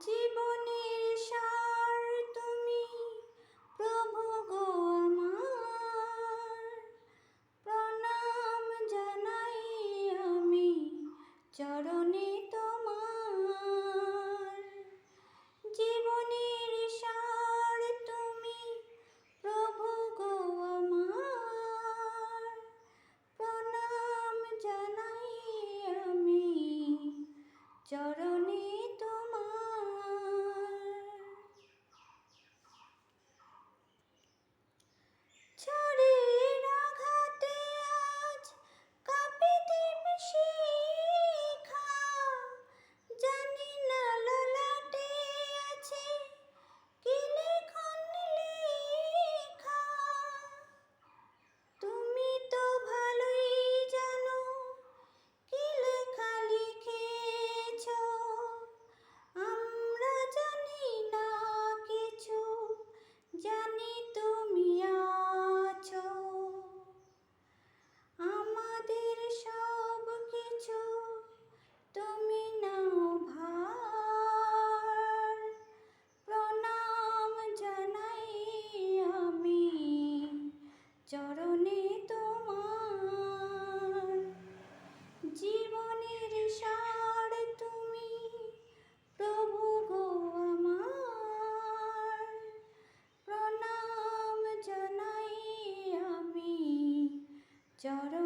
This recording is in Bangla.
জীবনের সার তুমি প্রভু গো আমার, প্রণাম জানাই আমি চরণে তোমার। জীবনের সার তুমি প্রভু গো আমার, প্রণাম জানাই আমি চরণে তোমার। ঝড়ের আঘাতে আজ কাঁপে দ্বীপ শিখা, জানি না ললাটে আছে কি লেখন লেখা। তুমি তো ভালোই জানো কি লেখা লিখেছ, আমরা জানি না কিছু, জানি তুমি আছো। আমাদের সব কিছু তুমি নাও ভার, প্রণাম জানাই আমি চরণে তোমার। জীবনের সার তুমি প্রভু গো আমার, প্রণাম জানাই আমি চরণে